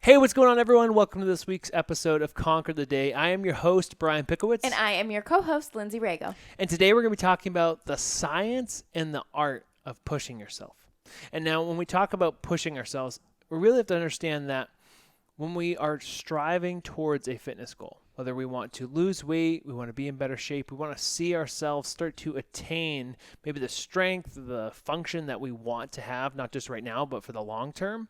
Hey, what's going on, everyone? Welcome to this week's episode of Conquer the Day. I am your host, Brian Pikowitz. And I am your co-host, Lindsay Rago. And today we're going to be talking about the science and the art of pushing yourself. And now when we talk about pushing ourselves, we really have to understand that when we are striving towards a fitness goal, whether we want to lose weight, we want to be in better shape, we want to see ourselves start to attain maybe the strength, the function that we want to have, not just right now, but for the long term,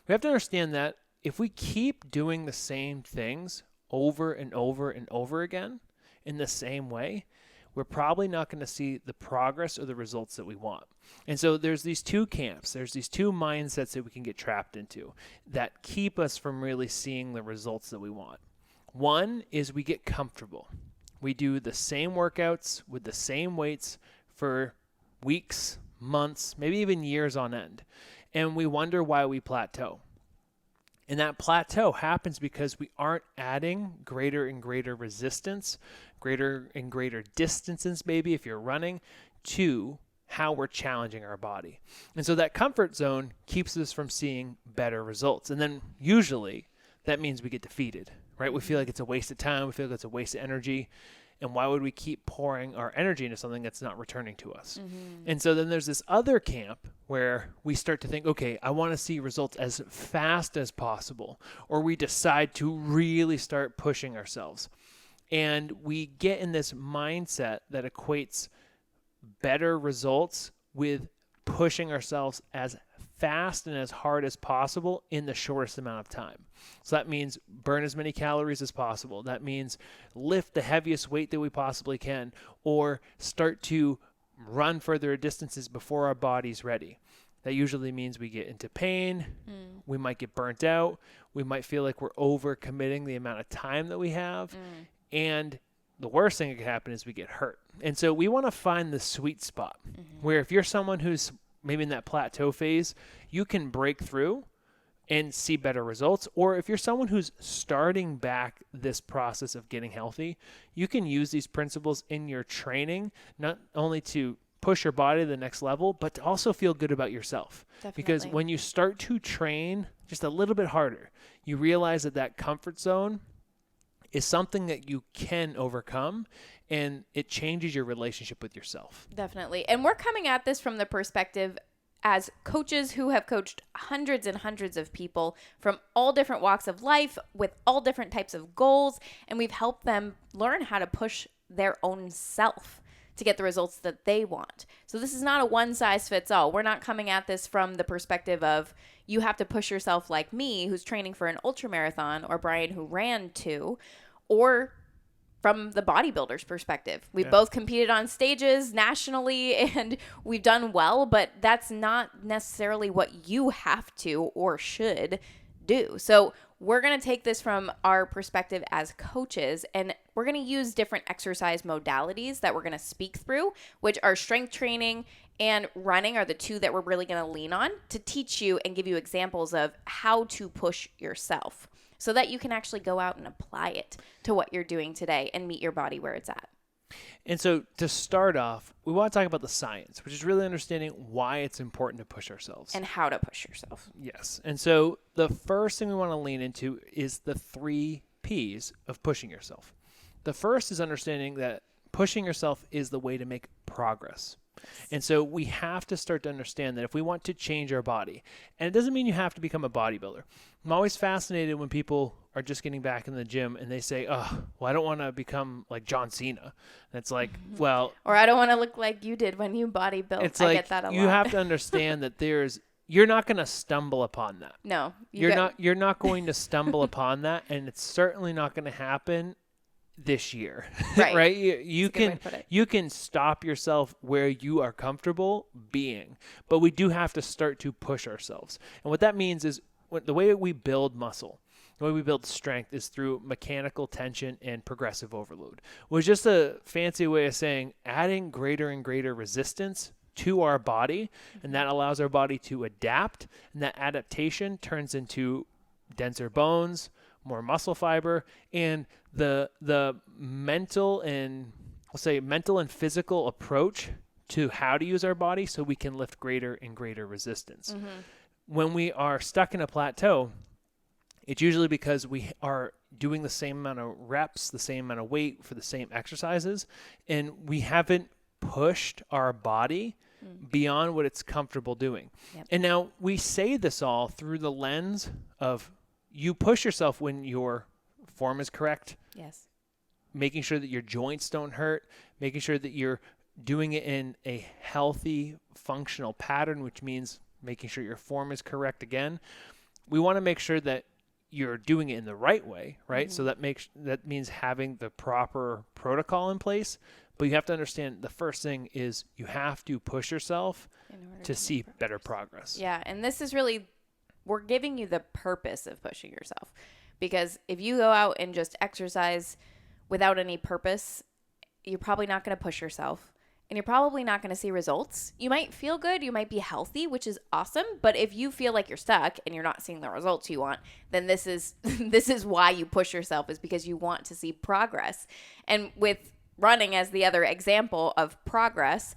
we have to understand that if we keep doing the same things over and over and over again in the same way, we're probably not going to see the progress or the results that we want. And so there's these two camps, there's these two mindsets that we can get trapped into that keep us from really seeing the results that we want. One is we get comfortable. We do the same workouts with the same weights for weeks, months, maybe even years on end. And we wonder why we plateau. And that plateau happens because we aren't adding greater and greater resistance, greater and greater distances, maybe if you're running, to how we're challenging our body. And so that comfort zone keeps us from seeing better results. And then usually that means we get defeated, right? We feel like it's a waste of time. We feel like it's a waste of energy. And why would we keep pouring our energy into something that's not returning to us? Mm-hmm. And so then there's this other camp where we start to think, okay, I want to see results as fast as possible. Or we decide to really start pushing ourselves. And we get in this mindset that equates better results with pushing ourselves as fast and as hard as possible in the shortest amount of time. So that means burn as many calories as possible. That means lift the heaviest weight that we possibly can, or start to run further distances before our body's ready. That usually means we get into pain. We might get burnt out. We might feel like we're overcommitting the amount of time that we have. And the worst thing that could happen is we get hurt. And so we want to find the sweet spot where if you're someone who's maybe in that plateau phase, you can break through and see better results. Or if you're someone who's starting back this process of getting healthy, you can use these principles in your training, not only to push your body to the next level, but to also feel good about yourself. Definitely. Because when you start to train just a little bit harder, you realize that comfort zone is something that you can overcome, and it changes your relationship with yourself. Definitely. And we're coming at this from the perspective as coaches who have coached hundreds and hundreds of people from all different walks of life with all different types of goals, and we've helped them learn how to push their own self to get the results that they want. So this is not a one-size-fits-all. We're not coming at this from the perspective of you have to push yourself like me, who's training for an ultramarathon, or Brian, who ran 2, or from the bodybuilder's perspective. We've both competed on stages nationally and we've done well, but that's not necessarily what you have to or should do. So we're going to take this from our perspective as coaches, and we're going to use different exercise modalities that we're going to speak through, which are strength training and running are the two that we're really going to lean on to teach you and give you examples of how to push yourself, so that you can actually go out and apply it to what you're doing today and meet your body where it's at. And so to start off, we want to talk about the science, which is really understanding why it's important to push ourselves. And how to push yourself. Yes. And so the first thing we want to lean into is the 3 Ps of pushing yourself. The first is understanding that pushing yourself is the way to make progress. And so we have to start to understand that if we want to change our body, and it doesn't mean you have to become a bodybuilder. I'm always fascinated when people are just getting back in the gym and they say, oh, well, I don't want to become like John Cena. And it's like, well. Or I don't want to look like you did when you bodybuilt. It's I get that a lot. You have to understand that you're not going to stumble upon that. No. You're not going to stumble upon that, and it's certainly not going to happen this year. Right. Right? You can stop yourself where you are comfortable being, but we do have to start to push ourselves. And what that means is the way we build muscle, the way we build strength is through mechanical tension and progressive overload, which is just a fancy way of saying adding greater and greater resistance to our body, and that allows our body to adapt, and that adaptation turns into denser bones, more muscle fiber, and the mental and physical approach to how to use our body so we can lift greater and greater resistance. Mm-hmm. When we are stuck in a plateau, It's usually because we are doing the same amount of reps, the same amount of weight for the same exercises, and we haven't pushed our body beyond what it's comfortable doing. Yep. And now we say this all through the lens of you push yourself when your form is correct, Yes. making sure that your joints don't hurt, making sure that you're doing it in a healthy, functional pattern, which means making sure your form is correct again. We want to make sure that you're doing it in the right way, right? So that means having the proper protocol in place. But you have to understand the first thing is you have to push yourself to see better progress. Yeah, and this is really, we're giving you the purpose of pushing yourself. Because if you go out and just exercise without any purpose, you're probably not going to push yourself. And you're probably not going to see results. You might feel good, you might be healthy, which is awesome. But if you feel like you're stuck and you're not seeing the results you want, then this is this is why you push yourself, is because you want to see progress. And with running as the other example of progress,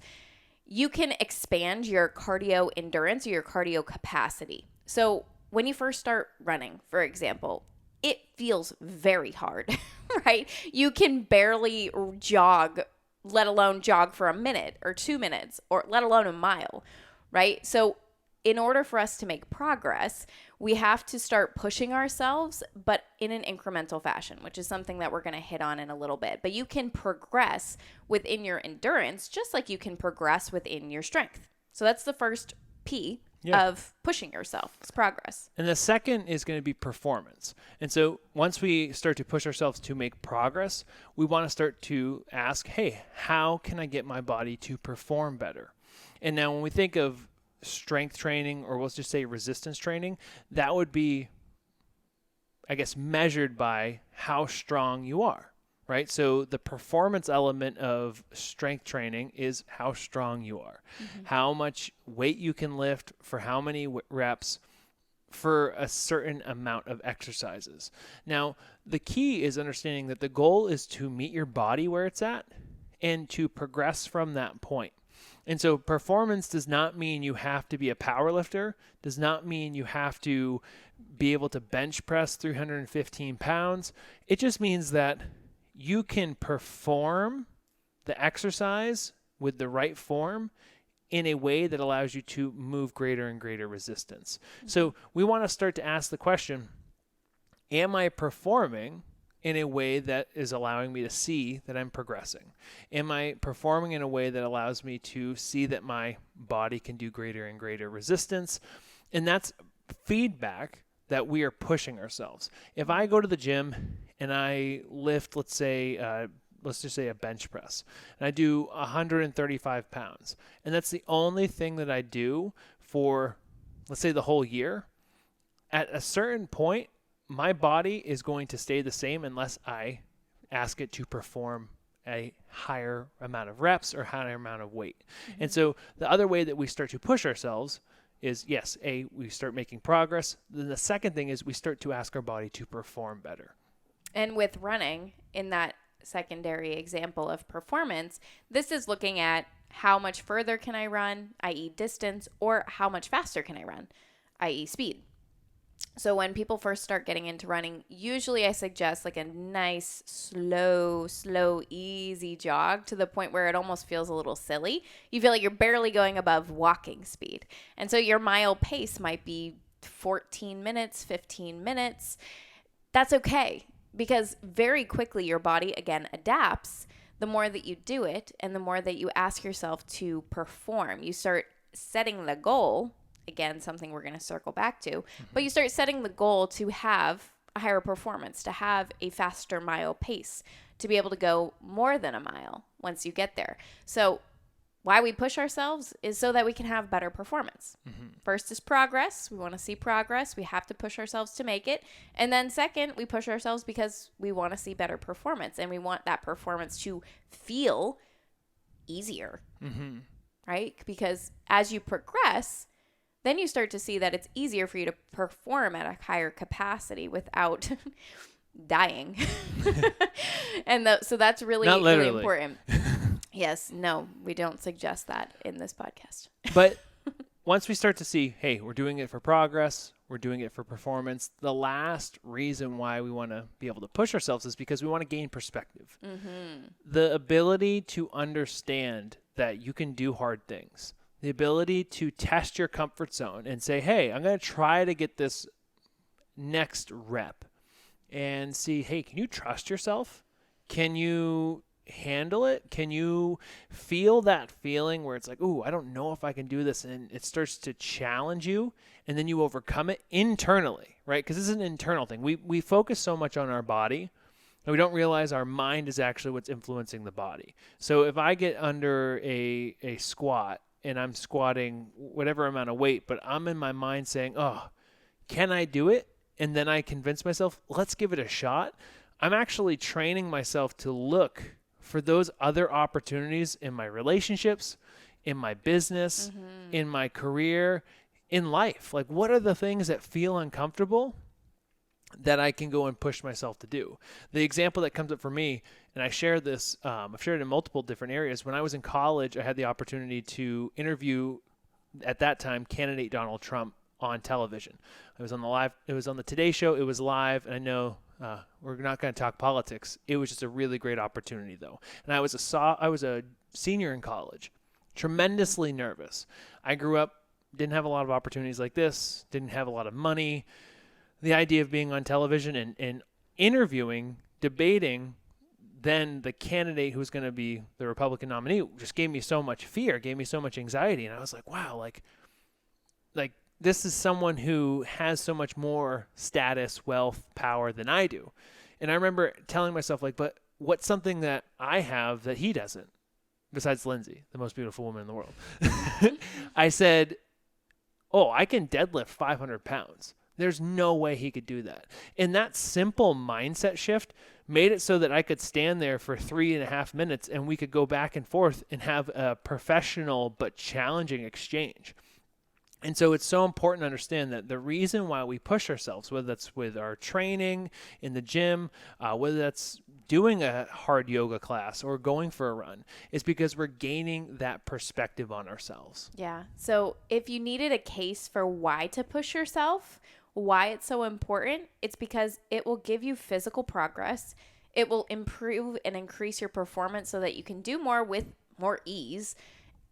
you can expand your cardio endurance or your cardio capacity. So when you first start running, for example, it feels very hard, right? You can barely jog, let alone jog for a minute or 2 minutes, or let alone a mile, right? So in order for us to make progress, we have to start pushing ourselves, but in an incremental fashion, which is something that we're going to hit on in a little bit. But you can progress within your endurance just like you can progress within your strength. So that's the first P of pushing yourself. It's progress. And the second is going to be performance. And so once we start to push ourselves to make progress, we want to start to ask, hey, how can I get my body to perform better? And now when we think of strength training, or let's just say resistance training, that would be, I guess, measured by how strong you are, right? So the performance element of strength training is how strong you are, how much weight you can lift for how many reps for a certain amount of exercises. Now, the key is understanding that the goal is to meet your body where it's at and to progress from that point. And so performance does not mean you have to be a power lifter, does not mean you have to be able to bench press 315 pounds. It just means that you can perform the exercise with the right form in a way that allows you to move greater and greater resistance. So we want to start to ask the question, am I performing in a way that is allowing me to see that I'm progressing? Am I performing in a way that allows me to see that my body can do greater and greater resistance? And that's feedback that we are pushing ourselves. If I go to the gym and I lift, let's just say a bench press, and I do 135 pounds, and that's the only thing that I do for, let's say, the whole year, at a certain point, my body is going to stay the same unless I ask it to perform a higher amount of reps or higher amount of weight. And so the other way that we start to push ourselves is, yes, we start making progress. Then the second thing is we start to ask our body to perform better. And with running, in that secondary example of performance, this is looking at how much further can I run, i.e. distance, or how much faster can I run, i.e. speed. So when people first start getting into running, usually I suggest like a nice, slow, easy jog to the point where it almost feels a little silly. You feel like you're barely going above walking speed. And so your mile pace might be 14 minutes, 15 minutes. That's okay, because very quickly your body, again, adapts the more that you do it and the more that you ask yourself to perform. You start setting the goal. Again, something we're going to circle back to, but you start setting the goal to have a higher performance, to have a faster mile pace, to be able to go more than a mile once you get there. So why we push ourselves is so that we can have better performance. First is progress. We want to see progress. We have to push ourselves to make it. And then second, we push ourselves because we want to see better performance, and we want that performance to feel easier, right? Because as you progress, then you start to see that it's easier for you to perform at a higher capacity without dying. And so that's really, really important. Yes, no, we don't suggest that in this podcast. But once we start to see, hey, we're doing it for progress, We're doing it for performance. The last reason why we want to be able to push ourselves is because we want to gain perspective. The ability to understand that you can do hard things. The ability to test your comfort zone and say, hey, I'm going to try to get this next rep and see, hey, can you trust yourself? Can you handle it? Can you feel that feeling where it's like, ooh, I don't know if I can do this, and it starts to challenge you, and then you overcome it internally, right? Because this is an internal thing. We focus so much on our body, and we don't realize our mind is actually what's influencing the body. So if I get under a squat and I'm squatting whatever amount of weight, but I'm in my mind saying, oh, can I do it? And then I convince myself, let's give it a shot. I'm actually training myself to look for those other opportunities in my relationships, in my business, in my career, in life. Like, what are the things that feel uncomfortable that I can go and push myself to do? The example that comes up for me, and I share this, I've shared it in multiple different areas. When I was in college, I had the opportunity to interview, at that time, candidate Donald Trump on television. It was on the Today Show. It was live. And I know we're not going to talk politics. It was just a really great opportunity, though. And I was a senior in college, tremendously nervous. I grew up, didn't have a lot of opportunities like this, didn't have a lot of money. The idea of being on television and interviewing, debating, then the candidate who was going to be the Republican nominee just gave me so much fear, gave me so much anxiety. And I was like, wow, like this is someone who has so much more status, wealth, power than I do. And I remember telling myself, like, but what's something that I have that he doesn't, besides Lindsay, the most beautiful woman in the world? I said, oh, I can deadlift 500 pounds. There's no way he could do that. And that simple mindset shift made it so that I could stand there for 3.5 minutes and we could go back and forth and have a professional but challenging exchange. And so it's so important to understand that the reason why we push ourselves, whether that's with our training in the gym, whether that's doing a hard yoga class or going for a run, is because we're gaining that perspective on ourselves. Yeah. So if you needed a case for why to push yourself, why it's so important, it's because it will give you physical progress. It will improve and increase your performance so that you can do more with more ease.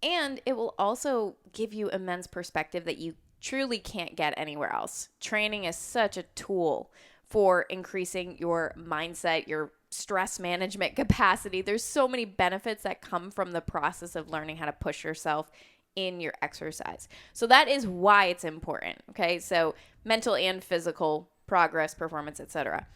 And it will also give you immense perspective that you truly can't get anywhere else. Training is such a tool for increasing your mindset, your stress management capacity. There's so many benefits that come from the process of learning how to push yourself in your exercise. So that is why it's important. Okay. So mental and physical progress, performance, etc.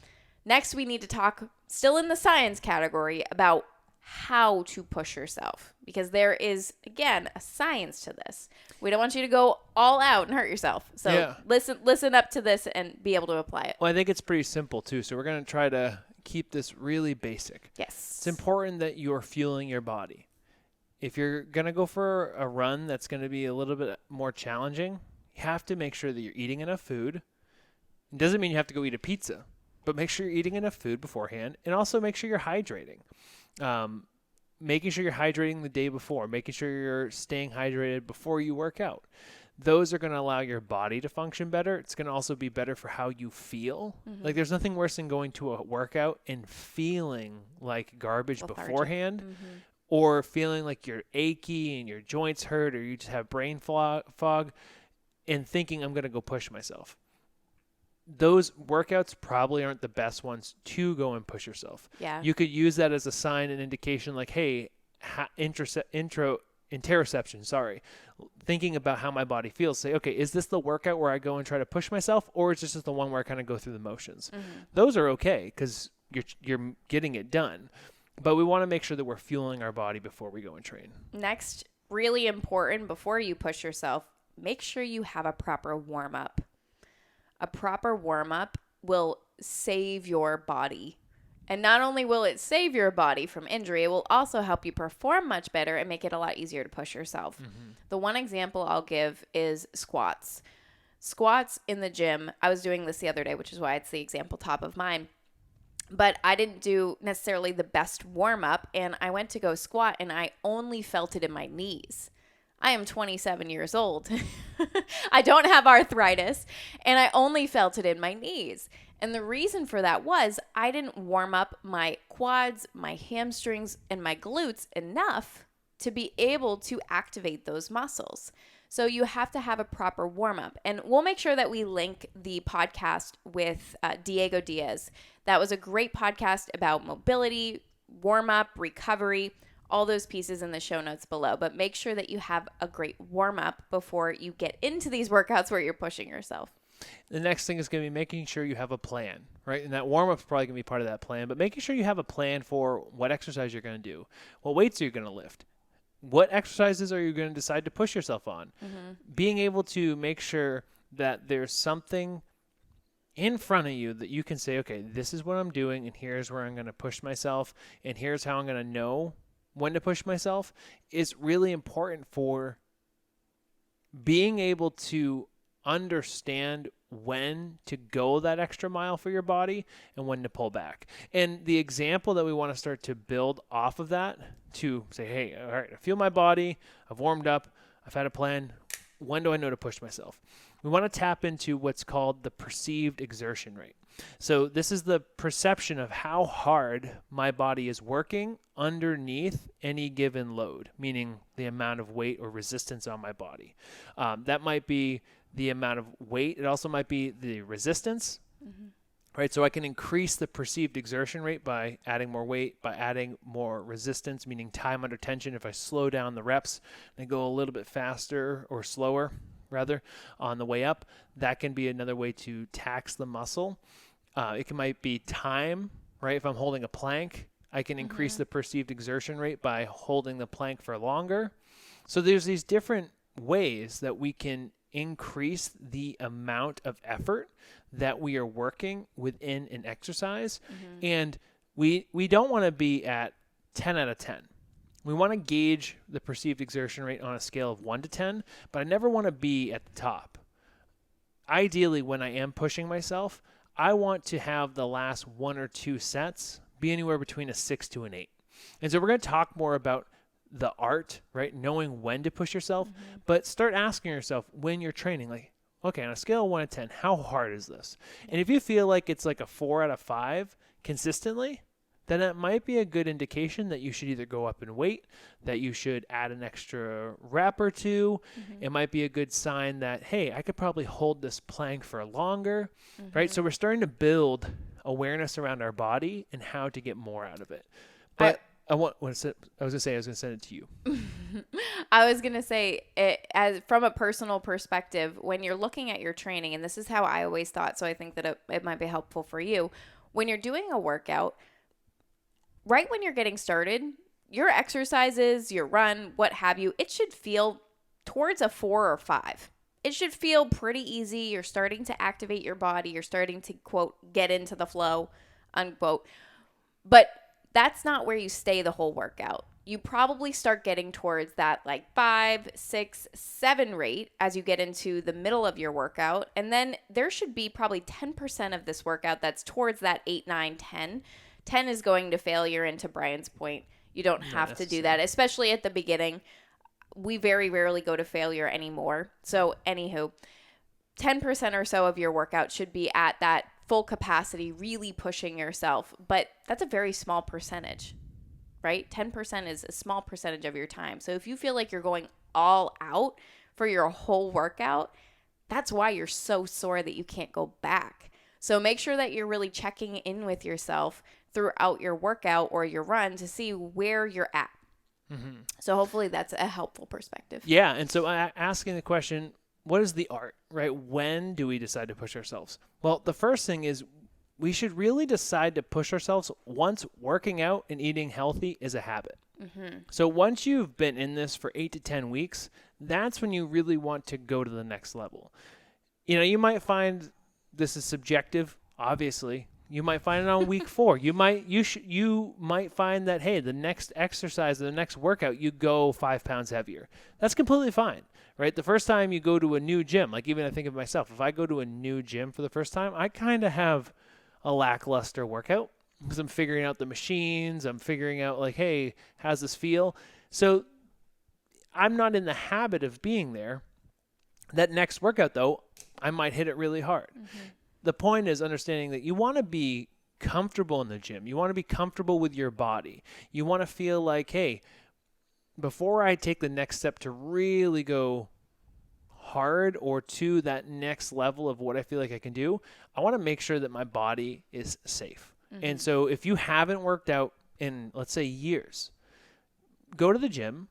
Next, we need to talk, still in the science category, about how to push yourself, because there is, again, a science to this. We don't want you to go all out and hurt yourself. So listen up to this and be able to apply it. Well, I think it's pretty simple too. So we're going to try to keep this really basic. Yes. It's important that you're fueling your body. If you're going to go for a run that's going to be a little bit more challenging, you have to make sure that you're eating enough food. It doesn't mean you have to go eat a pizza, but make sure you're eating enough food beforehand, and also make sure you're hydrating. Making sure you're hydrating the day before, making sure you're staying hydrated before you work out. Those are going to allow your body to function better. It's going to also be better for how you feel. Mm-hmm. Like, there's nothing worse than going to a workout and feeling like garbage beforehand, or feeling like you're achy and your joints hurt, or you just have brain fog and thinking, I'm going to go push myself. Those workouts probably aren't the best ones to go and push yourself. Yeah. You could use that as a sign and indication, like, hey, interoception, thinking about how my body feels. Say, okay, is this the workout where I go and try to push myself, or is this just the one where I kind of go through the motions? Mm-hmm. Those are okay because you're getting it done. But we want to make sure that we're fueling our body before we go and train. Next, really important, before you push yourself, make sure you have a proper warm-up. A proper warm-up will save your body. And not only will it save your body from injury, it will also help you perform much better and make it a lot easier to push yourself. Mm-hmm. The one example I'll give is squats. Squats in the gym, I was doing this the other day, which is why it's the example top of mind. But I didn't do necessarily the best warm-up, and I went to go squat, and I only felt it in my knees. I am 27 years old. I don't have arthritis, and I only felt it in my knees. And the reason for that was I didn't warm up my quads, my hamstrings, and my glutes enough to be able to activate those muscles. So you have to have a proper warm up. And we'll make sure that we link the podcast with Diego Diaz. That was a great podcast about mobility, warm up, recovery, all those pieces in the show notes below. But make sure that you have a great warm up before you get into these workouts where you're pushing yourself. The next thing is going to be making sure you have a plan, right? And that warm-up is probably going to be part of that plan, but making sure you have a plan for what exercise you're going to do, what weights are you going to lift, what exercises are you going to decide to push yourself on. Being able to make sure that there's something in front of you that you can say, okay, this is what I'm doing, and here's where I'm going to push myself, and here's how I'm going to know when to push myself, is really important for being able to understand when to go that extra mile for your body and when to pull back. And the example that we want to start to build off of that to say, hey, all right, I feel my body, I've warmed up, I've had a plan. When do I know to push myself? We want to tap into what's called the perceived exertion rate. So this is the perception of how hard my body is working underneath any given load, meaning the amount of weight or resistance on my body. That might be the amount of weight. It also might be the resistance, right? So I can increase the perceived exertion rate by adding more weight, by adding more resistance, meaning time under tension. If I slow down the reps and go a little bit faster or slower, rather, on the way up, that can be another way to tax the muscle. It might be time, right? If I'm holding a plank, I can increase the perceived exertion rate by holding the plank for longer. So there's these different ways that we can increase the amount of effort that we are working within an exercise. And we don't want to be at 10 out of 10. We want to gauge the perceived exertion rate on a scale of 1 to 10, but I never want to be at the top. Ideally, when I am pushing myself, I want to have the last 1 or 2 sets be anywhere between a 6 to an 8. And so we're going to talk more about the art, right? Knowing when to push yourself, but start asking yourself when you're training, like, okay, on a scale of 1 to 10, how hard is this? And if you feel like it's like a 4 out of 5 consistently, then it might be a good indication that you should either go up in weight, that you should add an extra rep or two. It might be a good sign that, hey, I could probably hold this plank for longer, right? So we're starting to build awareness around our body and how to get more out of it. But I was going to send it to you. I was going to say, as from a personal perspective, when you're looking at your training, and this is how I always thought, so I think that it might be helpful for you. When you're doing a workout, right when you're getting started, your exercises, your run, what have you, it should feel towards a 4 or 5. It should feel pretty easy. You're starting to activate your body. You're starting to, quote, get into the flow, unquote. But that's not where you stay the whole workout. You probably start getting towards that like 5, 6, 7 rate as you get into the middle of your workout. And then there should be probably 10% of this workout that's towards that 8, 9, 10. 10 is going to failure, and to Brian's point, you don't have to do that, especially at the beginning. We very rarely go to failure anymore. So anywho, 10% or so of your workout should be at that full capacity, really pushing yourself. But that's a very small percentage, right? 10% is a small percentage of your time. So if you feel like you're going all out for your whole workout, that's why you're so sore that you can't go back. So make sure that you're really checking in with yourself throughout your workout or your run to see where you're at. So hopefully that's a helpful perspective. Yeah. And so asking the question, what is the art, right? When do we decide to push ourselves? Well, the first thing is we should really decide to push ourselves once working out and eating healthy is a habit. So once you've been in this for 8 to 10 weeks, that's when you really want to go to the next level. You know, you might find this is subjective, obviously. You might find it on week 4. You might find that, hey, the next exercise, the next workout, you go 5 pounds heavier. That's completely fine, right? The first time you go to a new gym, like even I think of myself, if I go to a new gym for the first time, I kind of have a lackluster workout because I'm figuring out the machines. I'm figuring out like, hey, how's this feel? So I'm not in the habit of being there. That next workout, though, I might hit it really hard. The point is understanding that you want to be comfortable in the gym. You want to be comfortable with your body. You want to feel like, hey, before I take the next step to really go hard or to that next level of what I feel like I can do, I want to make sure that my body is safe. And so if you haven't worked out in, let's say, years, go to the gym.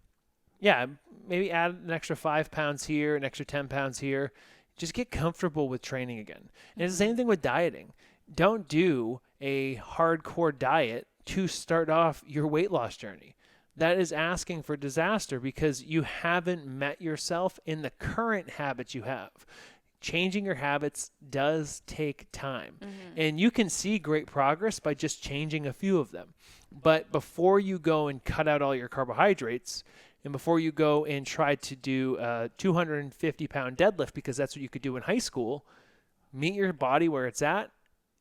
Yeah, maybe add an extra 5 pounds here, an extra 10 pounds here. Just get comfortable with training again. And it's the same thing with dieting. Don't do a hardcore diet to start off your weight loss journey. That is asking for disaster because you haven't met yourself in the current habits you have. Changing your habits does take time. And you can see great progress by just changing a few of them. But before you go and cut out all your carbohydrates, and before you go and try to do a 250-pound deadlift, because that's what you could do in high school, meet your body where it's at,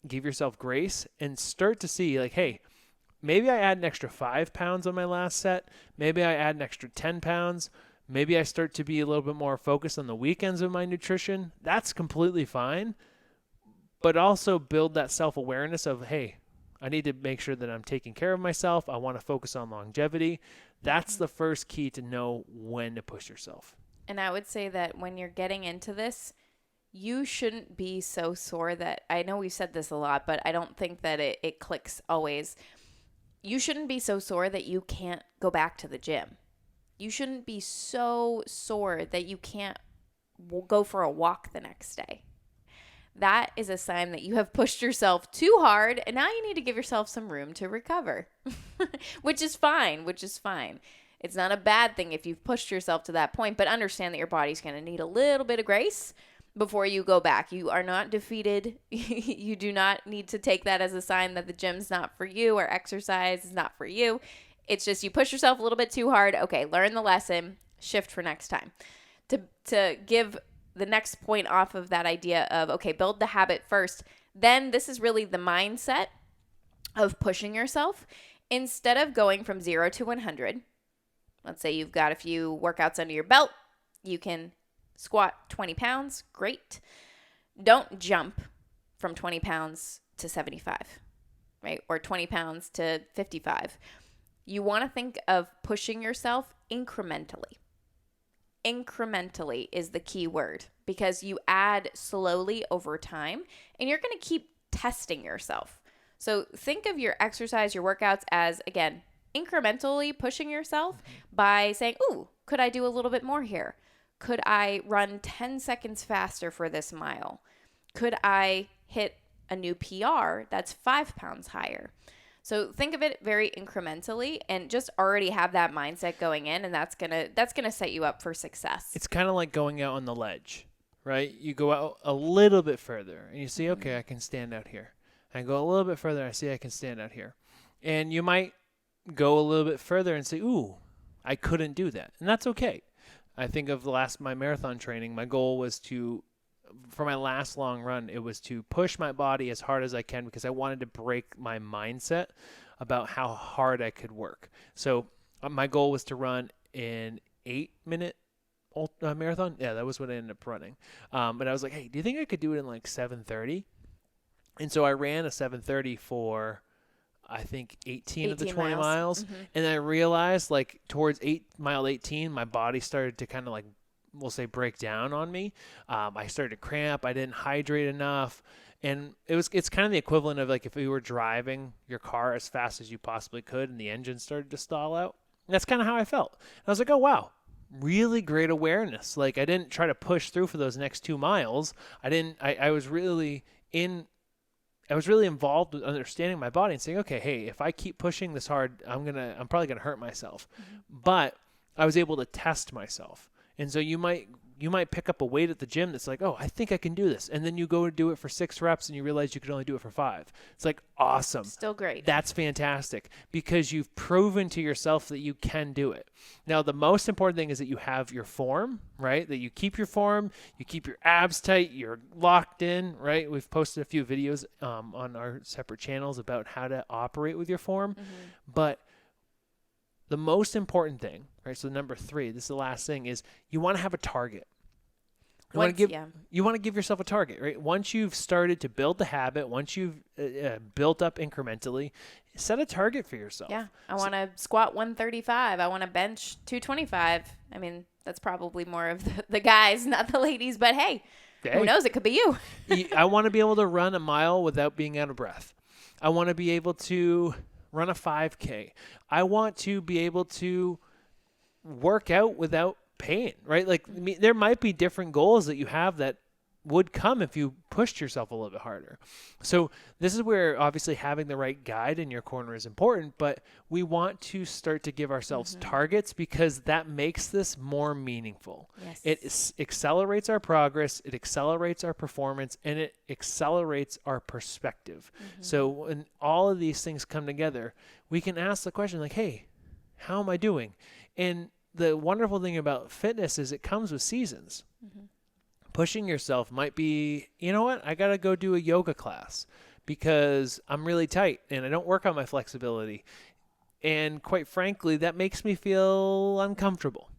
give yourself grace, and start to see like, hey, maybe I add an extra 5 pounds on my last set. Maybe I add an extra 10 pounds. Maybe I start to be a little bit more focused on the weekends of my nutrition. That's completely fine. But also build that self-awareness of, hey, I need to make sure that I'm taking care of myself. I want to focus on longevity. That's the first key to know when to push yourself. And I would say that when you're getting into this, you shouldn't be so sore that, I know we've said this a lot, but I don't think that it clicks always. You shouldn't be so sore that you can't go back to the gym. You shouldn't be so sore that you can't go for a walk the next day. That is a sign that you have pushed yourself too hard, and now you need to give yourself some room to recover, which is fine. It's not a bad thing if you've pushed yourself to that point, but understand that your body's going to need a little bit of grace before you go back. You are not defeated. You do not need to take that as a sign that the gym's not for you or exercise is not for you. It's just you push yourself a little bit too hard. Okay, learn the lesson, shift for next time. To give the next point off of that idea of, okay, build the habit first. Then this is really the mindset of pushing yourself. Instead of going from 0 to 100, let's say you've got a few workouts under your belt. You can squat 20 pounds. Great. Don't jump from 20 pounds to 75, right? Or 20 pounds to 55. You want to think of pushing yourself incrementally. Incrementally is the key word because you add slowly over time and you're going to keep testing yourself. So think of your exercise, your workouts as, again, incrementally pushing yourself by saying, ooh, could I do a little bit more here? Could I run 10 seconds faster for this mile? Could I hit a new PR that's 5 pounds higher? So think of it very incrementally and just already have that mindset going in, and that's gonna set you up for success. It's kind of like going out on the ledge, right? You go out a little bit further and you see, okay, I can stand out here. I go a little bit further, I see I can stand out here. And you might go a little bit further and say, ooh, I couldn't do that. And that's okay. I think of my marathon training, my goal was for my last long run, it was to push my body as hard as I can because I wanted to break my mindset about how hard I could work. So my goal was to run an 8-minute marathon. Yeah, that was what I ended up running. But I was like, hey, do you think I could do it in like 7:30? And so I ran a 7:30 for, I think, 18 of the 20 miles. And then I realized like towards mile 18, my body started to kind of like, we'll say, break down on me. I started to cramp. I didn't hydrate enough. And it's kind of the equivalent of like if you were driving your car as fast as you possibly could and the engine started to stall out. And that's kind of how I felt. And I was like, oh, wow, really great awareness. Like I didn't try to push through for those next 2 miles. I was really involved with understanding my body and saying, okay, hey, if I keep pushing this hard, I'm probably gonna hurt myself. But I was able to test myself. And so you might pick up a weight at the gym that's like, oh, I think I can do this. And then you go to do it for 6 reps and you realize you could only do it for 5. It's like, awesome. Still great. That's fantastic because you've proven to yourself that you can do it. Now, the most important thing is that you have your form, right? That you keep your form, you keep your abs tight, you're locked in, right? We've posted a few videos on our separate channels about how to operate with your form. But the most important thing, right? So number 3, this is the last thing, is you want to have a target. You want to give yourself a target, right? Once you've started to build the habit, once you've built up incrementally, set a target for yourself. Yeah. I want to squat 135. I want to bench 225. I mean, that's probably more of the guys, not the ladies, but hey, who knows? It could be you. I want to be able to run a mile without being out of breath. I want to be able to run a 5K. I want to be able to work out without pain, right? Like, there might be different goals that you have that would come if you pushed yourself a little bit harder. So this is where obviously having the right guide in your corner is important, but we want to start to give ourselves targets because that makes this more meaningful. Yes. It accelerates our progress, it accelerates our performance, and it accelerates our perspective. So when all of these things come together, we can ask the question like, hey, how am I doing? And the wonderful thing about fitness is it comes with seasons. Pushing yourself might be, you know what, I got to go do a yoga class because I'm really tight and I don't work on my flexibility. And quite frankly, that makes me feel uncomfortable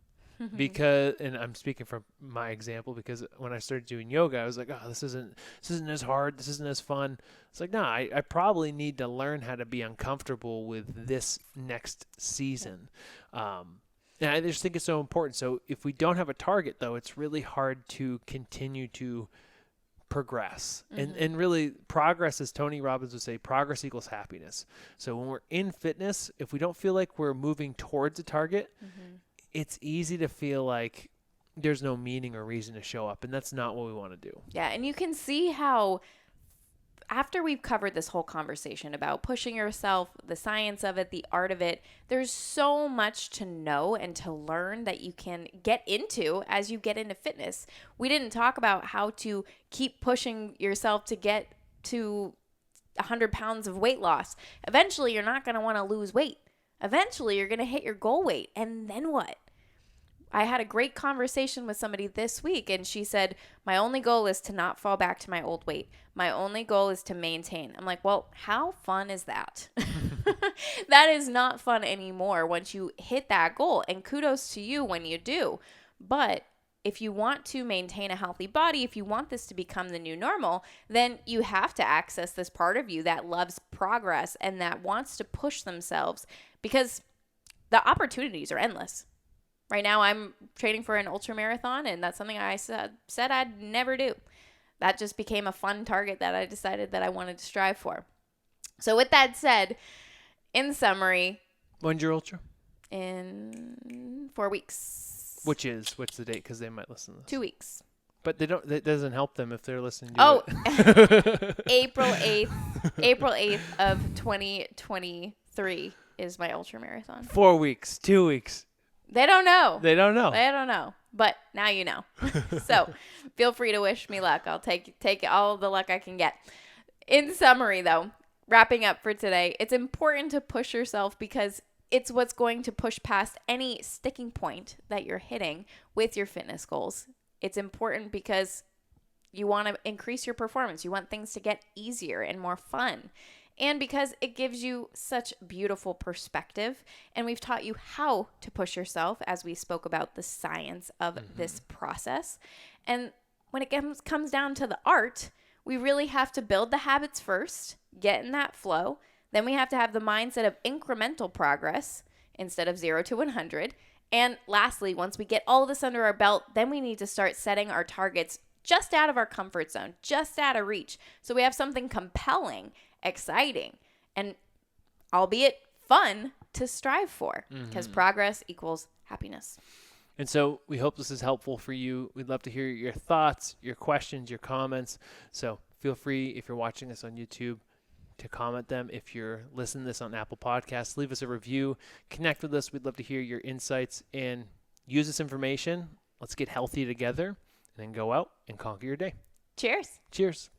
because, and I'm speaking from my example, because when I started doing yoga, I was like, oh, this isn't as hard. This isn't as fun. It's like, no, I probably need to learn how to be uncomfortable with this next season. And I just think it's so important. So if we don't have a target, though, it's really hard to continue to progress. And really, progress, as Tony Robbins would say, progress equals happiness. So when we're in fitness, if we don't feel like we're moving towards a target, it's easy to feel like there's no meaning or reason to show up. And that's not what we want to do. Yeah, and you can see how after we've covered this whole conversation about pushing yourself, the science of it, the art of it, there's so much to know and to learn that you can get into as you get into fitness. We didn't talk about how to keep pushing yourself to get to 100 pounds of weight loss. Eventually, you're not going to want to lose weight. Eventually, you're going to hit your goal weight. And then what? I had a great conversation with somebody this week, and she said, my only goal is to not fall back to my old weight. My only goal is to maintain. I'm like, well, how fun is that? That is not fun anymore once you hit that goal, and kudos to you when you do. But if you want to maintain a healthy body, if you want this to become the new normal, then you have to access this part of you that loves progress and that wants to push themselves, because the opportunities are endless. Right now, I'm training for an ultra marathon, and that's something I said I'd never do. That just became a fun target that I decided that I wanted to strive for. So with that said, in summary, when's your ultra? In 4 weeks. What's the date? Because they might listen to this. 2 weeks. But that doesn't help them if they're listening to it. April 8th of 2023 is my ultra marathon. 4 weeks, 2 weeks. They don't know. But now you know. So feel free to wish me luck. I'll take all the luck I can get. In summary, though, wrapping up for today, it's important to push yourself because it's what's going to push past any sticking point that you're hitting with your fitness goals. It's important because you want to increase your performance. You want things to get easier and more fun. And because it gives you such beautiful perspective. And we've taught you how to push yourself as we spoke about the science of this process. And when it comes down to the art, we really have to build the habits first, get in that flow. Then we have to have the mindset of incremental progress instead of 0 to 100. And lastly, once we get all of this under our belt, then we need to start setting our targets just out of our comfort zone, just out of reach. So we have something compelling, exciting, and albeit fun to strive for, because progress equals happiness. And so we hope this is helpful for you. We'd love to hear your thoughts, your questions, your comments. So feel free, if you're watching this on YouTube, to comment them. If you're listening to this on Apple Podcasts, leave us a review. Connect with us. We'd love to hear your insights and use this information. Let's get healthy together and then go out and conquer your day. Cheers. Cheers.